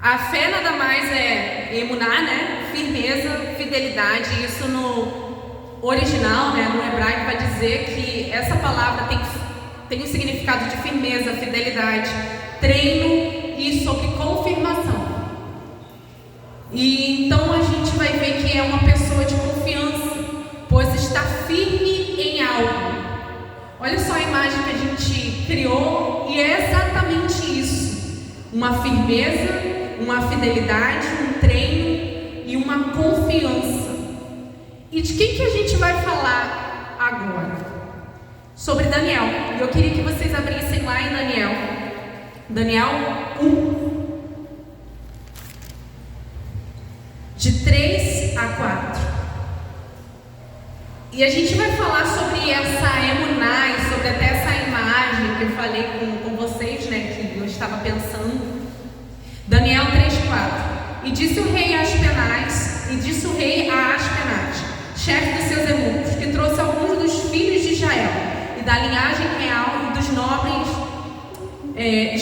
A fé nada mais é emuná, né? Firmeza, fidelidade. Isso no original, né? No hebraico vai dizer que essa palavra tem um significado de firmeza, fidelidade, treino e sobre confirmação. E então a gente vai ver que é uma pessoa de confiança, pois está firme em algo. Olha só a imagem que a gente criou e é exatamente isso: uma firmeza, uma fidelidade, um treino e uma confiança. E de quem que a gente vai falar agora? Sobre Daniel. E eu queria que vocês abrissem lá em Daniel 1, de 3 a 4. E a gente vai falar sobre essa emuná e sobre até essa imagem que eu falei com vocês, né, que eu estava pensando. Daniel 3:4. E disse o rei a Aspenaz, chefe dos seus eunucos, que trouxe alguns dos filhos de Israel e da linhagem real e dos nobres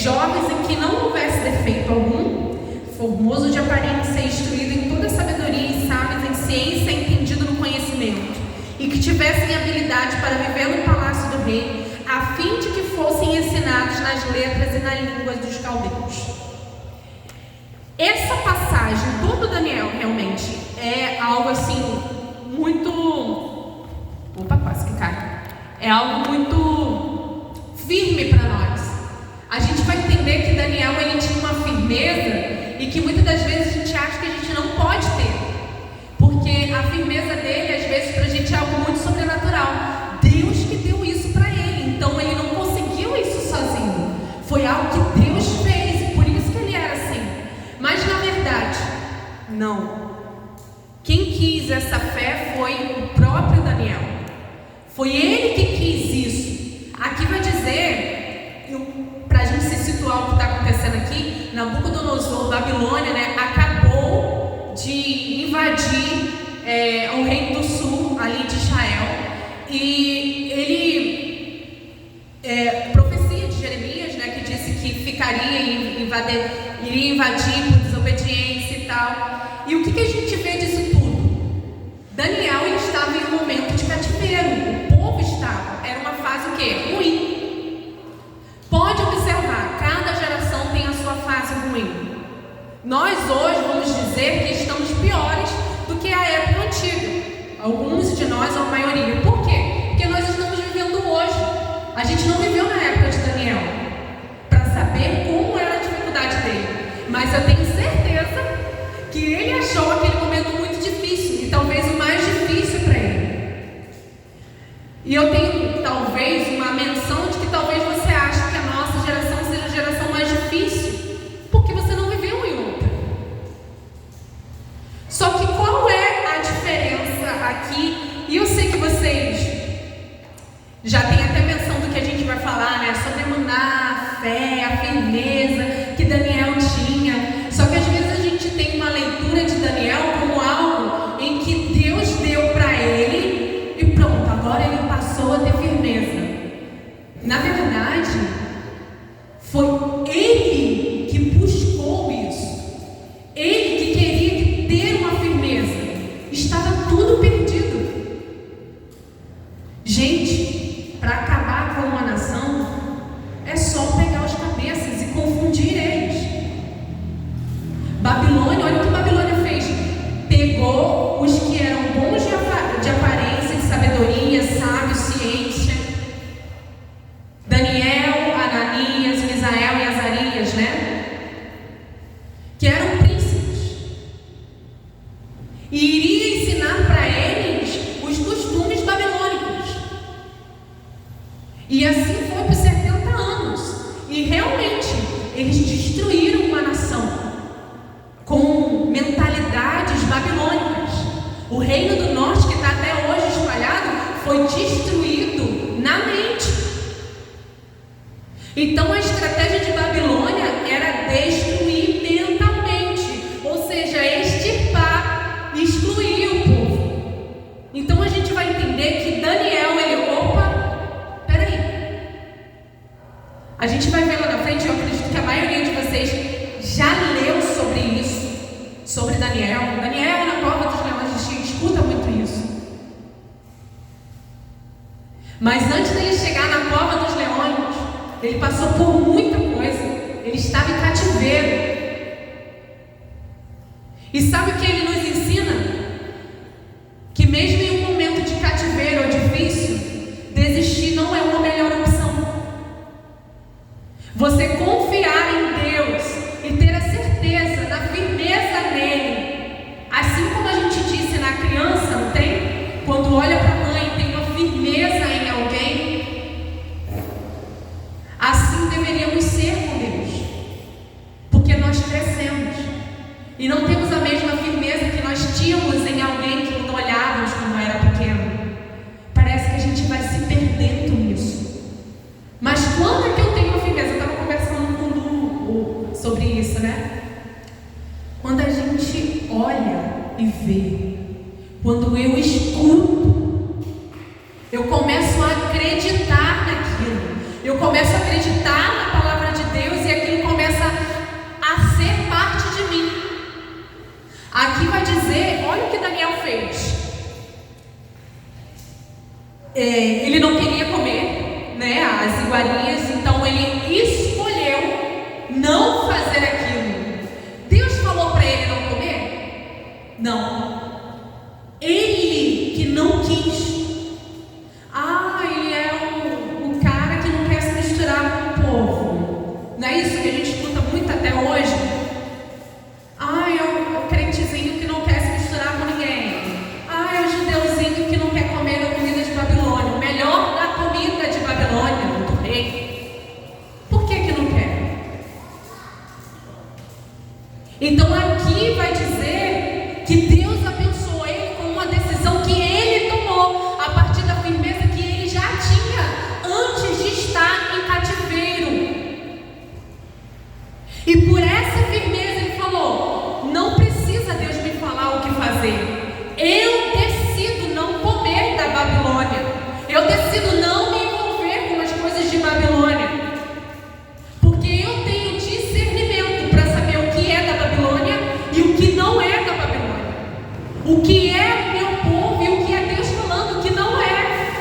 jovens em que não houvesse defeito algum, formoso de aparência, instruído em toda sabedoria e sábios em ciência e entendido no conhecimento, e que tivessem habilidade para viver no palácio do rei, a fim de que fossem ensinados nas letras e na língua dos caldeus. Essa passagem, todo Daniel realmente é algo assim muito... Opa, quase que cai. É algo muito firme para nós. A gente vai entender que Daniel ele tinha uma firmeza e que muitas das vezes a gente acha que a gente não pode ter. Porque a firmeza dele, às vezes, para a gente é algo muito sobrenatural. Deus que deu isso para ele. Então ele não conseguiu isso sozinho. Foi algo que Deus fez. E por isso que ele era assim. Mas na verdade, não. Quem quis essa fé foi o próprio Daniel. Foi ele que quis isso. Aqui vai dizer, para a gente se situar o que está acontecendo aqui, Nabucodonosor, Babilônia, né, acabou de invadir o reino do sul, ali de Israel. E ele, profecia de Jeremias, né, que disse que iria invadir por desobediência e tal. E o que a gente vê disso tudo? Daniel ele estava em um momento de cativeiro. O povo estava. Era uma fase o quê? Ruim. Pode observar, cada geração tem a sua fase ruim. Nós hoje vamos dizer que estamos piores do que a época antiga. Alguns de nós, ou a maioria. Por quê? Porque nós estamos vivendo hoje. A gente não viveu na época de Daniel para saber como era a dificuldade dele. Mas eu tenho certeza que ele achou aquele momento muito difícil, e talvez o mais difícil para ele. E eu tenho talvez uma menção de que talvez você ache que a nossa geração seja a geração mais difícil, porque você não viveu em outra. Só que qual é a diferença aqui? E eu sei que vocês já têm até menção do que a gente vai falar, né? Sobre a fé, a firmeza que Daniel tinha. Só que às vezes a gente tem uma leitura de Daniel como algo em que Deus deu para ele e pronto, agora ele passou a ter firmeza. Na verdade, foi ele que buscou isso. Ele que queria ter uma firmeza. Estava tudo perdido. Gente, para acabar com uma nação, é só pegar os cabeças e confundir eles. Babilônia, olha o que Babilônia fez. Pegou os que eram bons de aparência, de sabedoria, sábios, ciência. Daniel, Ananias, Misael e Azarias, né? Que eram príncipes. E iria ensinar para eles os costumes babilônicos. E assim foi por 70 anos. E realmente, eles destruíram uma nação com mentalidades babilônicas. O reino do norte, que está até hoje espalhado, foi destruído na mente. Então a estratégia de Babilônia era destruir mentalmente, ou seja, extirpar, excluir o povo. Então a gente vai entender que Daniel, a gente vai ver lá na frente, eu acredito que a maioria de vocês já leu sobre ele passou por muita coisa, ele estava em cativeiro. E sabe o que ele nos ensina? Que mesmo em um momento de cativeiro ou difícil, desistir não é uma melhor opção. Você confiar em Deus e ter a certeza da firmeza nele, assim como a gente disse na criança, não tem? Quando olha para a mãe, tem uma firmeza em alguém. Assim deveríamos ser com Deus, porque nós crescemos e não temos a mesma firmeza que nós tínhamos em alguém que não olhávamos quando era pequeno. Parece que a gente vai se perdendo nisso. Mas quando é que eu tenho a firmeza? Eu estava conversando com o Du sobre isso, né? Quando a gente olha e vê, quando eu escuto, eu começo a acreditar naquilo. Eu começo a acreditar na palavra de Deus e aquilo começa a ser parte de mim. Aqui vai dizer, olha o que Daniel fez. Ele não queria comer, né, as iguarias, então ele escolheu não fazer aquilo. Deus falou para ele não comer? Não. Ele que não quis. Ele é o cara que não quer se misturar com o povo. Não é isso que a gente escuta muito até hoje? É o crentezinho que não quer se misturar com ninguém. É o judeuzinho que não quer comer a comida de Babilônia. O melhor da comida de Babilônia, do rei. Por que não quer? Então aqui vai dizer que Deus abençoou ele com uma decisão que ele tomou a partir da firmeza que ele já tinha antes de estar em cativeiro. E por essa firmeza ele falou: não precisa Deus me falar o que fazer. Eu decido não comer da Babilônia. Eu decido não me envolver com as coisas de Babilônia. Porque eu tenho discernimento para saber o que é da Babilônia e o que não é da Babilônia. O que é o meu povo e o que é Deus falando que não é.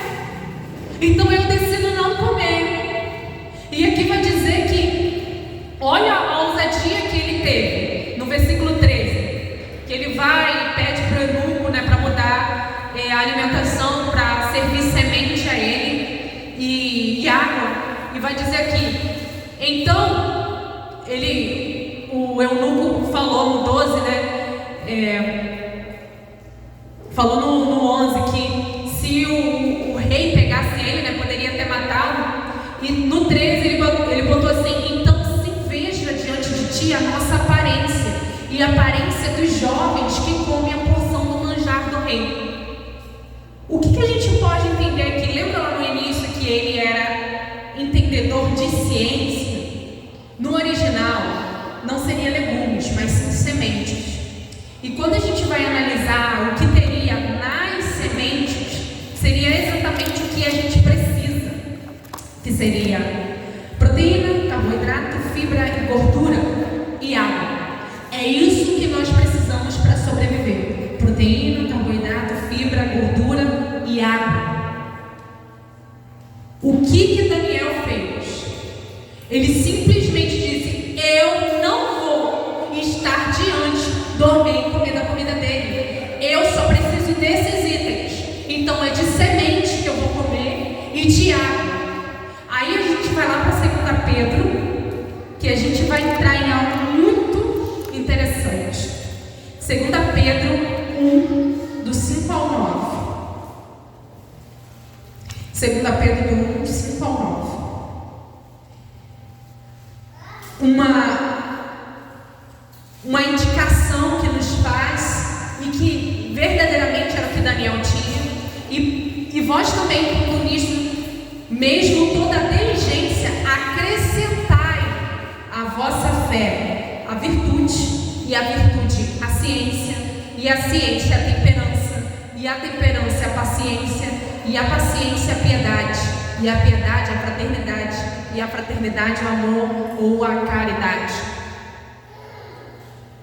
Então eu decido não comer. E aqui vai dizer que, olha a ousadia que ele teve. No versículo 13, que ele vai e pede para o eunuco, né, para mudar a alimentação, para servir semente a ele e água. E vai dizer aqui, então, o eunuco falou no 12, né, falou no 11 que se o rei pegasse ele, né, poderia até matá-lo. E no 13 ele botou assim: então se veja diante de ti a nossa aparência e a aparência dos jovens que comem a porção do manjar do rei. O que a gente pode entender aqui? Lembra lá no início que ele era entendedor de ciência? No original não seria legumes, mas sim sementes. E quando a gente vai analisar o que teria nas sementes, seria exatamente o que a gente precisa, que seria proteína, carboidrato, fibra e gordura e água. É isso que nós precisamos para sobreviver: proteína, carboidrato, fibra, gordura e água. O que Daniel fez? Ele simplesmente disse: eu não vou estar diante do rei e comer da comida dele. Eu só preciso desses itens. Então é de semente que eu vou comer e de água. Aí a gente vai lá para 2 Pedro, que a gente vai entrar em algo muito interessante. 2 Pedro 1, do 5 ao 9. 2 Pedro 1, do 5 ao 9. Uma indicação que nos faz e que verdadeiramente era o que Daniel tinha. E vós também, com isso, mesmo toda a diligência, acrescentai à vossa fé a virtude, e a virtude a ciência, e a ciência a temperança, e a temperança a paciência, e a paciência a piedade, e a piedade a fraternidade, e a fraternidade o amor ou a caridade.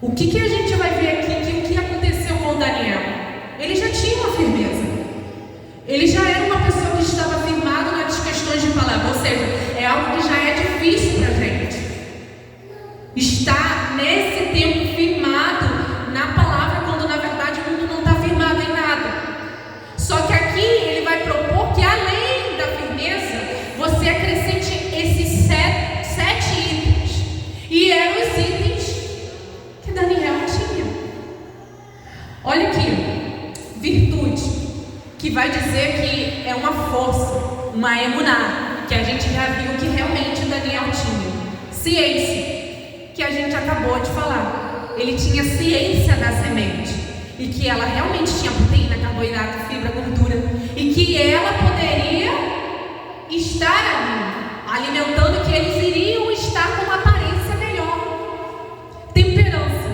O que a gente vai ver aqui? Que o que aconteceu com Daniel? Ele já tinha uma firmeza. Ele já era uma pessoa que estava firmado nas questões de palavra, ou seja, é algo que já é está nesse tempo firmado na palavra, quando na verdade o mundo não está firmado em nada. Só que aqui ele vai propor que além da firmeza, você acrescente esses sete itens. E eram os itens que Daniel tinha. Olha aqui, virtude, que vai dizer que é uma força, uma emuná, que a gente já viu que realmente Daniel tinha. Ciência, que a gente acabou de falar. Ele tinha ciência da semente, e que ela realmente tinha proteína, carboidrato, fibra, gordura, e que ela poderia estar ali, alimentando, que eles iriam estar com uma aparência melhor. Temperança,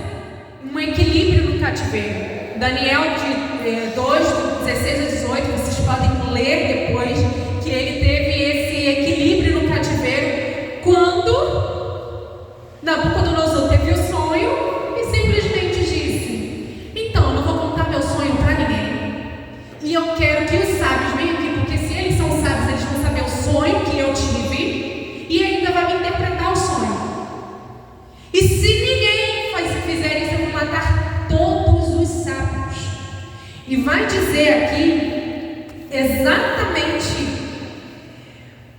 um equilíbrio no cativeiro. Daniel 2, 16 a 18, vocês podem ler depois, que ele teve esse equilíbrio no cativeiro quando Nabucodonosor teve o sonho e simplesmente disse: então, eu não vou contar meu sonho para ninguém, e eu quero que os sábios venham aqui, porque se eles são sábios, eles vão saber o sonho que eu tive e ainda vai me interpretar o sonho. E se ninguém fizer isso, eu vou matar todos os sábios. E vai dizer aqui exatamente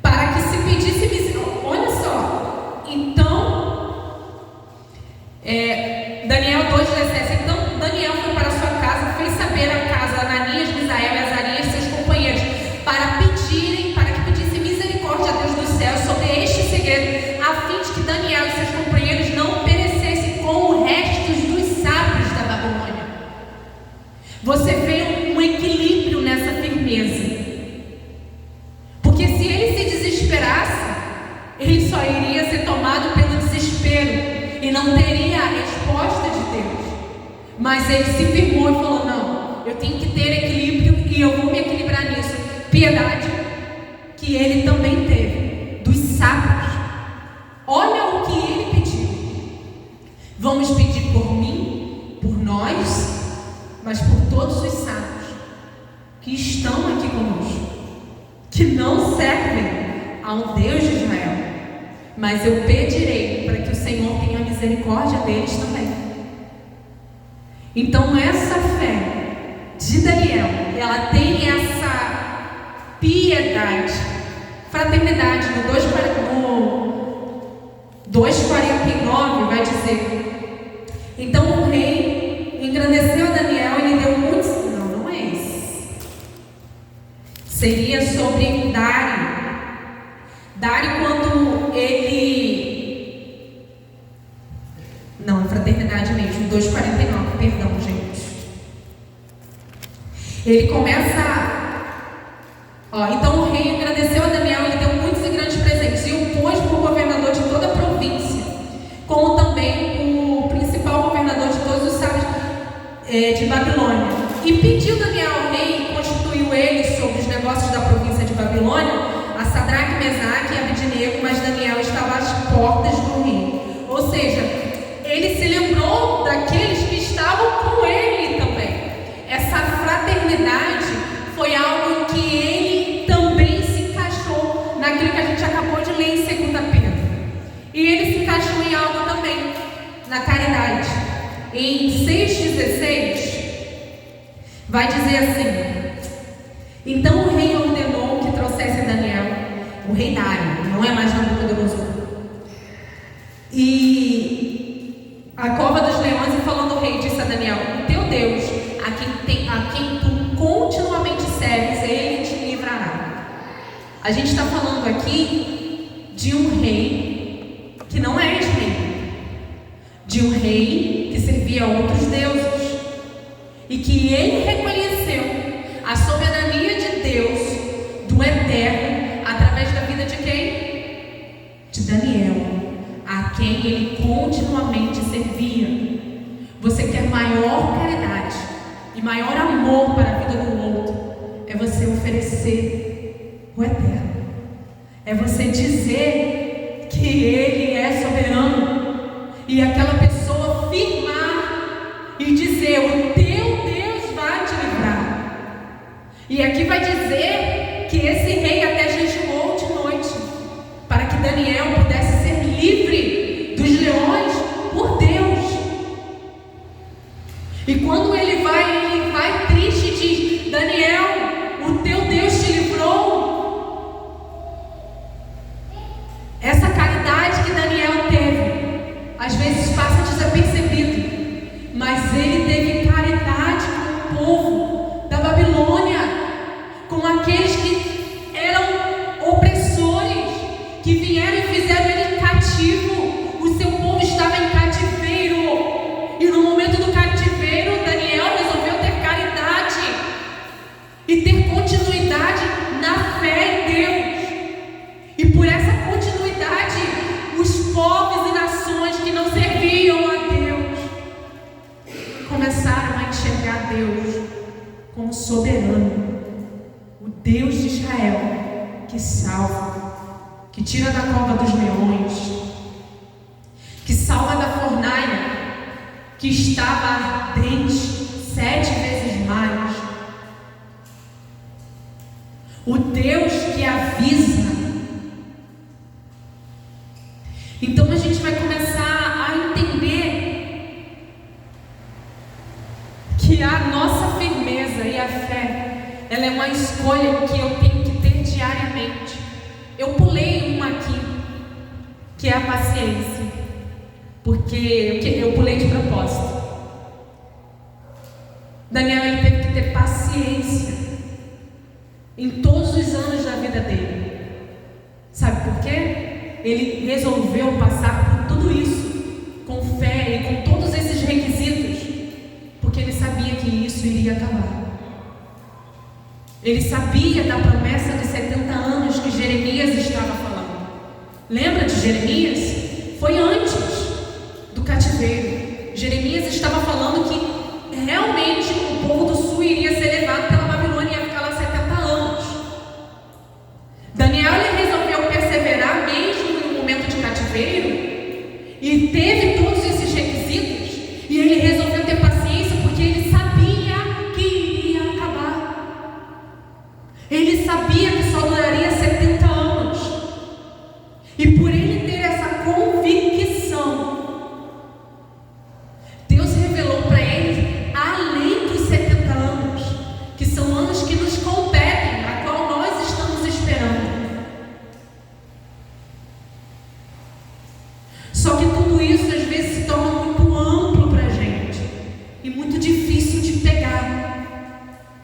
para que se pedisse misericórdia. Olha só, então Daniel 2,17. Então Daniel foi para sua casa, fez saber a casa Ananias, Misael e Azarias, seus companheiros, para que pedissem misericórdia a Deus dos céus sobre este segredo, a fim de que Daniel e seus companheiros não perecessem com o resto dos sábios da Babilônia. Você vê um equilíbrio nessa firmeza, porque se ele se desesperasse, ele só iria ser tomado pelo desespero e não teria a resposta de Deus. Mas ele se firmou e falou: não, eu tenho que ter equilíbrio e eu vou me equilibrar nisso. Piedade, que ele também teve dos sábios. Olha o que ele pediu. Vamos pedir por mim, por nós, mas por todos os sábios que estão aqui conosco, que não servem ao Deus de Israel, mas eu pedirei para que o Senhor tenha misericórdia deles também. Então essa fé de Daniel, ela tem essa piedade, fraternidade. No 2,49 vai dizer: então o rei engrandeceu a Daniel e lhe deu muitos. Não é esse. Seria sobre Dário. Dário, quando ele... Não, é fraternidade mesmo, 2,49, perdão, gente. Ele começa... então o rei agradeceu a Daniel e lhe deu muitos e grandes presentes, e o pôs por governador de toda a província, como também o principal governador de todos os sábios de Babilônia. E pediu Daniel ao rei, e constituiu ele sobre os negócios da província de Babilônia, a Sadraque, Mesaque e Abednego, mas Daniel estava às portas do rei. Ou seja, ele se lembrou daqueles que estavam com ele também. Essa fraternidade foi algo em que ele também se encaixou naquilo que a gente acabou de ler em 2 Pedro. E ele se encaixou em algo também, na caridade. Em 6,16 vai dizer assim: então o rei ordenou que trouxesse Daniel, o rei Dário, não é mais Nabucodonosor, e a cova dos leões, e falando o rei, disse a Daniel: o teu Deus, a quem tu continuamente serves, ele te livrará. A gente está falando aqui de um rei que não é este rei, de um rei que servia a outros deuses, e que ele reconheceu a soberania de Deus, do Eterno, através da vida de quem? De Daniel, a quem ele continuamente servia. Você quer maior caridade e maior amor para a vida do outro, é você oferecer o Eterno, é você dizer que ele é soberano, e aquela pessoa firmar e dizer: o teu Deus vai te livrar. E aqui vai dizer que esse rei até jejuou de noite, para que Daniel pudesse ser livre dos leões E quando ele vai triste e diz: Daniel, o teu Deus te livrou. Essa caridade que Daniel teve, às vezes passa desapercebido, mas ele teve caridade com o povo da Babilônia, com aqueles que eram opressores, que vieram e fizeram ele cativo. O seu povo estava em cativeiro, e no momento do cativeiro, Daniel resolveu ter caridade e ter continuidade na fé em Deus. E por essa continuidade, os povos e nações que não serviam a Deus começaram a enxergar Deus como soberano, o Deus de Israel, que salva, que tira da cova dos leões, que salva da fornalha que estava ardente 7 vezes mais, o Deus que avisa. Então a gente vai começar a entender que a nossa firmeza e a fé, ela é uma escolha que eu tenho que ter diariamente. Eu pulei uma aqui, que é a paciência, porque eu pulei de propósito. Daniel, ele teve que ter paciência em todos os anos da vida dele. Sabe por quê? Ele resolveu passar por tudo isso com fé e com todos esses requisitos, porque ele sabia que isso iria acabar. Ele sabia da promessa de 70 anos que Jeremias estava falando. Lembra de Jeremias? Foi antes do cativeiro. Jeremias estava falando que realmente o povo do sul iria ser levado pela Babilônia e ia ficar lá 70 anos. Daniel, ele resolveu perseverar mesmo no momento de cativeiro e teve todos esses requisitos, e ele resolveu ter paciência porque ele sabia que iria acabar. Ele sabia que só duraria 70 anos. E por ele ter essa convicção, Deus revelou para ele, além dos 70 anos, que são anos que nos competem, a qual nós estamos esperando. Só que tudo isso às vezes se torna muito amplo para a gente e muito difícil de pegar.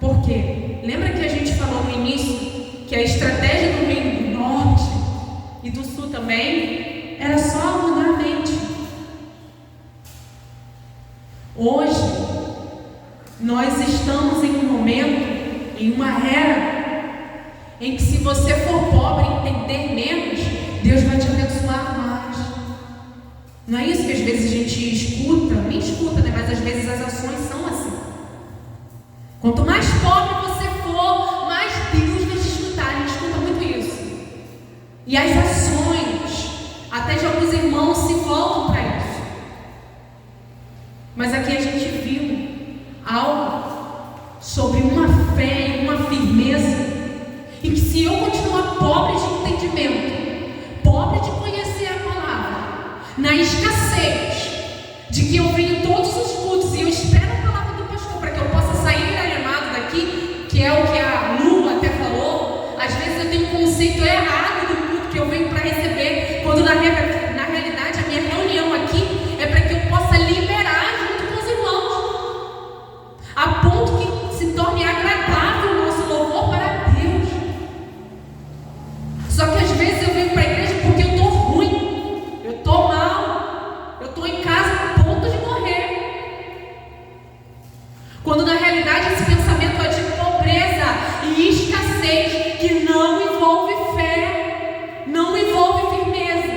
Por quê? Lembra que a gente falou no início que a estratégia do Reino do Norte e do Sul também era só mudar a mente. Hoje nós estamos em um momento, em uma era, em que se você for pobre e entender menos, Deus vai te abençoar mais. Não é isso que às vezes a gente escuta? Nem escuta, né? Mas às vezes as ações são assim. Quanto mais pobre você for, mais Deus vai te escutar. A gente escuta muito isso. E as ações, até de alguns irmãos, se voltam para isso. Mas aqui a gente viu algo sobre uma fé e uma firmeza, em que se eu continuar pobre de entendimento, pobre de conhecer a palavra, na escassez de que eu venho todos os cultos e eu espero a palavra do pastor para que eu possa sair animado daqui, que é o que a Lu até falou. Às vezes eu tenho um conceito errado do culto que eu venho para receber, quando na realidade a minha reunião aqui é para que eu possa liberar junto com os irmãos, a ponto que se torne agradável o nosso louvor para Deus. Só que às vezes eu venho para a igreja porque eu estou ruim, eu estou mal, eu estou em casa a ponto de morrer, quando na realidade esse pensamento é de pobreza e escassez, que não envolve fé, não envolve firmeza,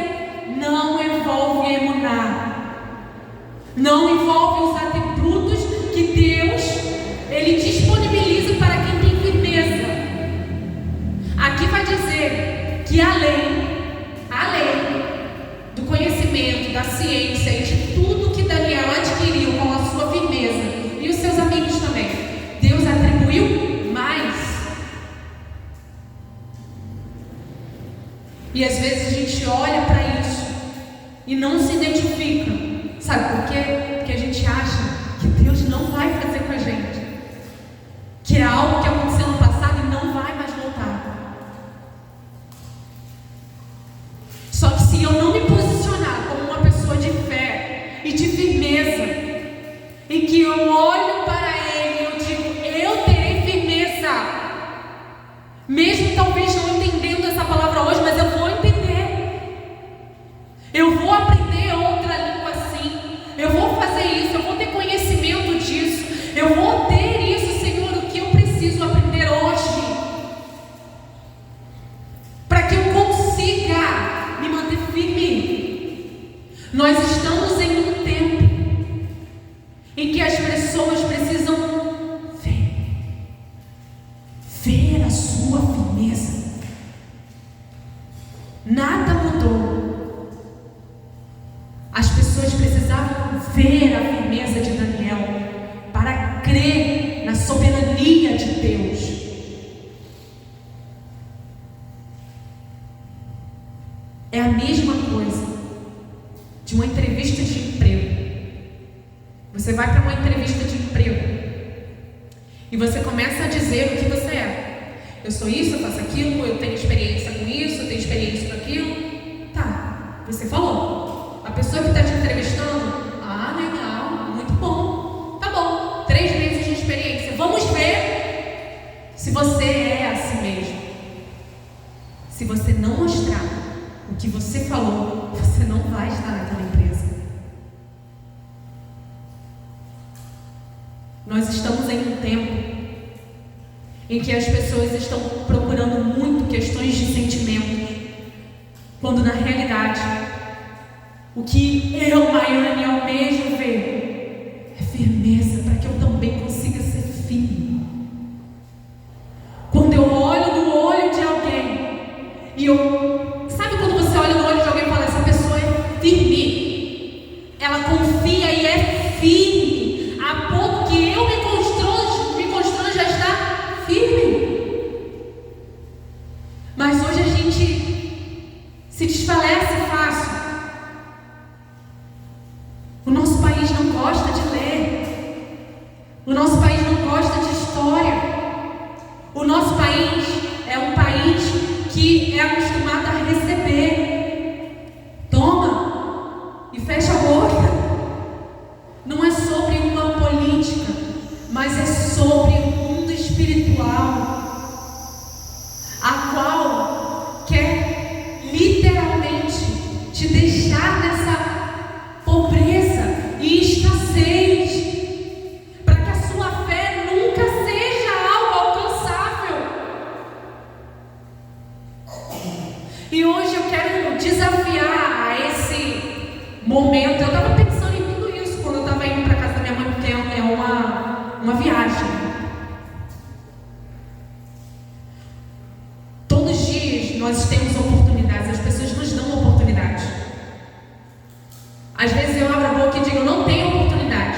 não envolve emuná, não envolve os atributos que Deus ele disponibiliza para quem tem firmeza. Aqui vai dizer que além do conhecimento, da ciência e de tudo que Daniel adquiriu com a sua firmeza, e os seus amigos também, Deus atribuiu mais. E às vezes a gente olha para isso e não se identifica. Sabe por quê? Porque a gente acha que Deus não vai que eu olho para Ele e eu digo, eu terei firmeza. Mesmo talvez não entendendo essa palavra hoje, mas eu vou entender. Eu vou aprender outra língua assim. Eu vou fazer isso, eu vou ter conhecimento disso. Eu vou ter isso, Senhor, o que eu preciso aprender hoje. Para que eu consiga me manter firme. Nós estamos em um tempo em que as pessoas precisam ver a sua firmeza. Nada mudou. As pessoas precisavam ver a firmeza de Daniel para crer na soberania de Deus. É a mesma coisa de uma entrevista de emprego. Você vai para uma entrevista de emprego e você começa a dizer o que você é. Eu sou isso, eu faço aquilo, eu tenho experiência com isso, eu tenho experiência com aquilo. Tá, você falou. A pessoa que está te entrevistando, legal, muito bom. Tá bom, 3 meses de experiência. Vamos ver se você é assim mesmo. Se você não mostrar o que você falou, você não vai estar naquela empresa. Nós estamos em um tempo em que as pessoas estão procurando muito questões de sentimentos, quando na realidade o que eu, Maiane, almejo ver é firmeza, para que eu também consiga ser firme. Quando eu olho no olho de alguém e sabe quando você olha no olho de alguém e fala, essa pessoa é firme, ela confia e é firme, a ponto que eu me constranjo a estar firme. Mas hoje a gente se desfalece fácil. O nosso país não gosta de ler. O nosso país não gosta de história. O nosso país é um país que é acostumado a receber. Toma e fecha a boca. Não é sobre uma política, mas é sobre o mundo espiritual, a qual quer literalmente te deixar nessa pobreza e escassez, para que a sua fé nunca seja algo alcançável. E hoje eu quero desafiar a esse momento. Eu estava pensando em tudo isso quando eu estava indo para casa da minha mãe, porque é uma viagem. Todos os dias nós temos oportunidades, as pessoas nos dão oportunidades. Às vezes eu abro a boca e digo, não tenho oportunidade.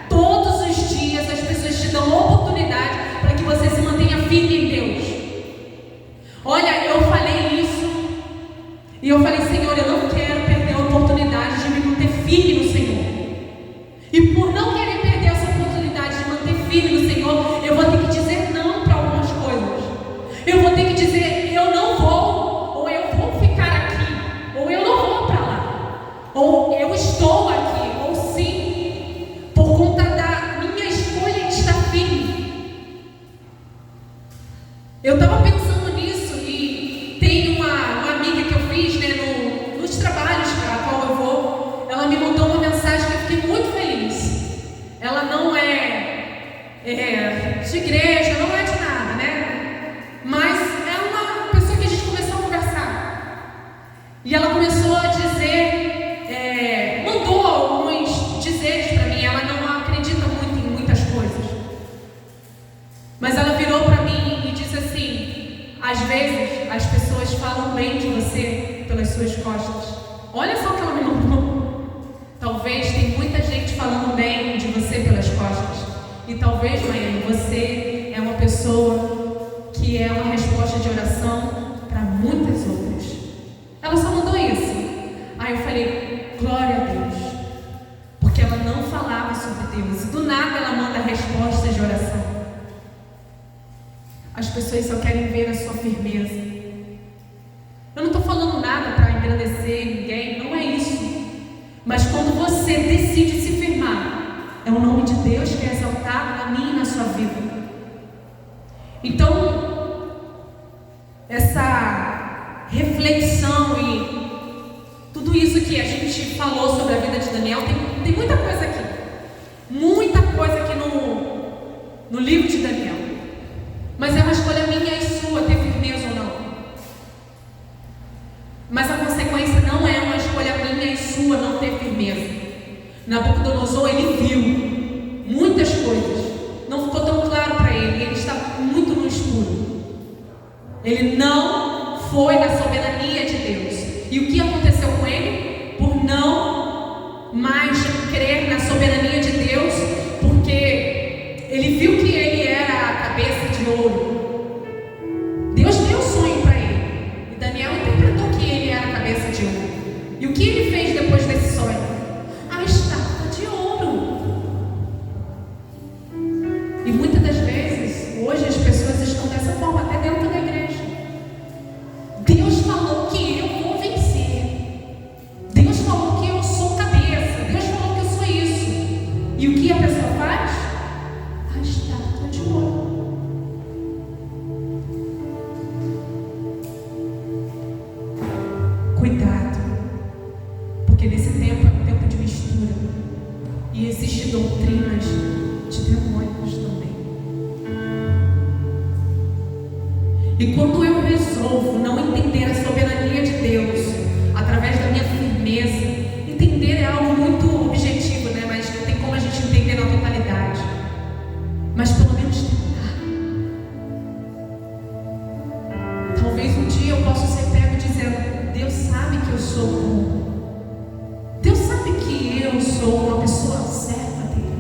Todos os dias as pessoas te dão oportunidade para que você se mantenha firme em Deus. Olha, eu falei isso e eu falei, Senhor, eu não quero perder a oportunidade de me manter firme no Senhor. E por não querer perder essa oportunidade de manter firme no Senhor, eu vou ter que dizer não para algumas coisas. Eu vou ter que dizer, eu não vou, ou eu vou ficar aqui, ou eu não vou para lá, ou eu estou aqui, ou sim, por conta da minha escolha de estar firme. Eu estava pensando nisso e tem uma amiga que eu fiz, né, nos trabalhos para qual eu vou, ela me mandou uma mensagem que eu fiquei muito feliz. Ela não é de igreja, não é de nada, né? Mas é uma pessoa que a gente começou a conversar. E ela começou a dizer, mandou alguns dizeres para mim. Ela não acredita muito em muitas coisas. Mas ela virou para mim e disse assim, às vezes as pessoas falam bem de você pelas suas costas. Olha só o que ela me mandou. Talvez tem muita gente falando bem de você pelas costas. E talvez, Maiane, você é uma pessoa que é uma resposta de oração para muitas outras. Ela só mandou isso. Aí eu falei, glória a Deus. Porque ela não falava sobre Deus. E do nada ela manda respostas de oração. As pessoas só querem ver a sua firmeza. Eu não estou falando nada para engrandecer ninguém, não é isso. Mas quando você decide se firmar, é o nome nome de Deus que é exaltado na minha e na sua vida. Então, essa reflexão e tudo isso que a gente falou sobre a vida de Daniel, tem muita coisa aqui. Muita coisa aqui no livro de Daniel. Mas é uma escolha minha e sua ter firmeza ou não. Mas a consequência não é uma escolha minha e sua não ter firmeza. Nabucodonosor, ele viu muitas coisas. Não ficou tão claro para ele. Ele estava muito no escuro. Ele não foi na soberania de Deus. E o que aconteceu com ele? Por não mais crer na soberania de Deus, porque ele viu que ele era a cabeça de ouro. Deus deu sonho para ele. E Daniel interpretou que ele era a cabeça de ouro. E o que ele fez depois desse sonho? A estátua de ouro. E muitas das vezes, hoje as pessoas estão dessa forma, até dentro da igreja. Deus falou que eu vou vencer. Deus falou que eu sou cabeça. Deus falou que eu sou isso. E o que a pessoa faz? A estátua de ouro. Cuidado, porque nesse tempo é um tempo de mistura. E existem doutrinas de demônios também. E quando eu resolvo não entender a soberania de Deus através da minha firmeza, entender é algo muito objetivo, né? Mas não tem como a gente entender na totalidade. Mas pelo menos tentar. Talvez um dia eu possa ser pego dizendo: Deus sabe que eu sou bom. Deus sabe que eu sou uma pessoa serva dele.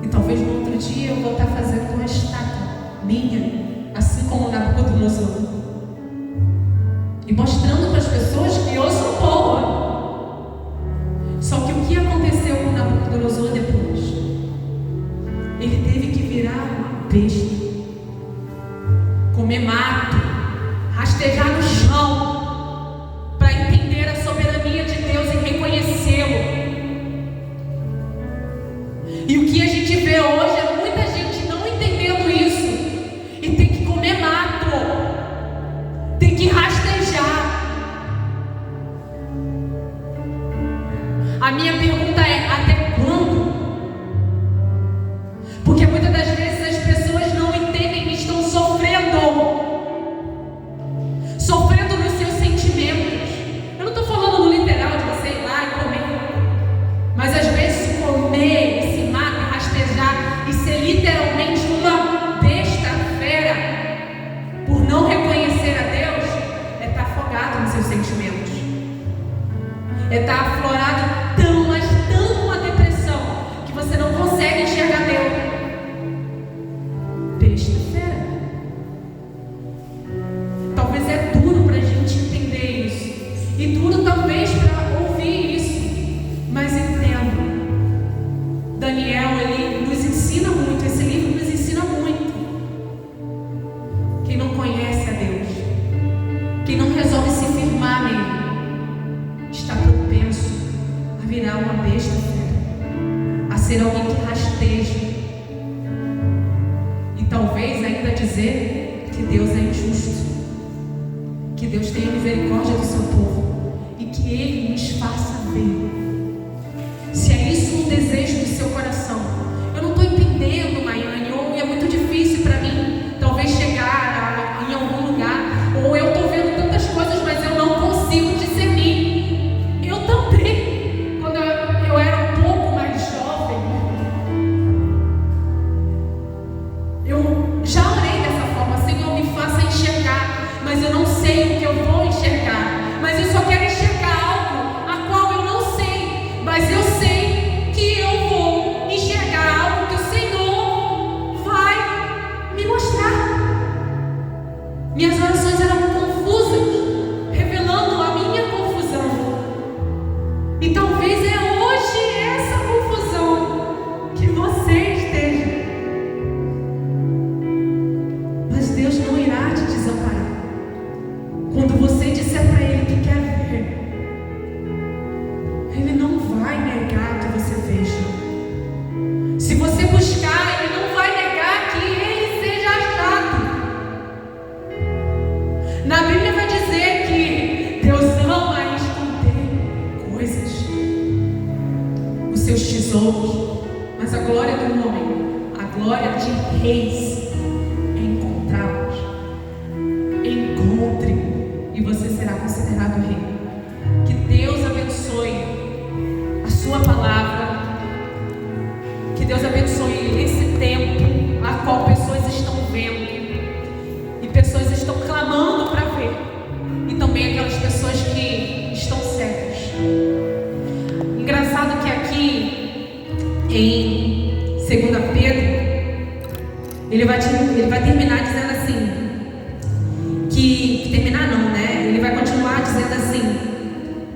E talvez no outro dia eu vou estar fazendo uma estátua minha, assim como Nabucodonosor, e mostrando para as pessoas que eu sou boa. Só que o que aconteceu com Nabucodonosor depois? Ele teve que virar uma besta, comer mato, rastejar no chão, para entender a soberania de Deus e reconhecê-lo. E o que a gente vê hoje é muita gente não entendendo isso, e tem que comer mato, tem que rastejar. A minha pergunta é: até quando? Porque muitas das vezes as pessoas não entendem que estão sofrendo nos seus sentimentos. Eu não estou falando no literal de você ir lá e comer, mas às vezes comer esse mato, rastejar e ser literalmente uma besta fera por não reconhecer a Deus é estar afogado nos seus sentimentos, é estar aflorado mas tão uma depressão que você não consegue enxergar Deus. Besta fera. Talvez é duro para a gente entender isso, e duro talvez para ouvir isso, mas entendo. Daniel, ele nos ensina muito, esse livro nos ensina muito. Quem não conhece a Deus, quem não resolve se firmar nele, está propenso a virar uma besta fera, a ser alguém que rasteja, e talvez ainda dizer que Deus é injusto, que Deus tenha misericórdia do seu povo e que Ele nos faça ver. Se é isso um desejo do seu coração, eu não estou entendendo, Maiane, ou é muito difícil para mim talvez chegar em algum lugar, ou eu estou vendo tantas coisas, mas eu não consigo discernir. Eu também, quando eu era um pouco mais jovem, eu já orei dessa forma: Senhor, me faça enxergar, mas eu não sei o que eu vou enxergar, mas eu só quero enxergar algo a qual eu não sei outros. Mas a glória do homem, a glória de reis, é encontrá-los. Encontre e você será considerado rei. Que Deus abençoe a sua palavra. Que Deus abençoe esse tempo a qual pessoas estão vendo e pessoas estão clamando para ver, e também aquelas pessoas que estão cegas. Engraçado que aqui em 2 Pedro ele vai terminar dizendo assim, terminar não, né? Ele vai continuar dizendo assim,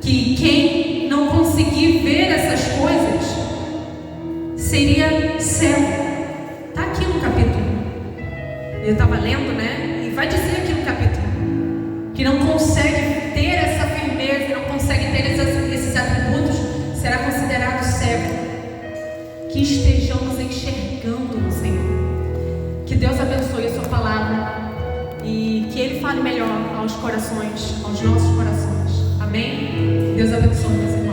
que quem não conseguir ver essas coisas seria cego. Está aqui no capítulo. Eu estava lendo, né? E vai dizer aqui no capítulo que não consegue ter essa firmeza, não consegue ter esses atributos, será considerado cego. Que estejamos enxergando no Senhor. Que Deus abençoe a sua palavra e que Ele fale melhor aos corações, aos nossos corações. Amém? Deus abençoe você.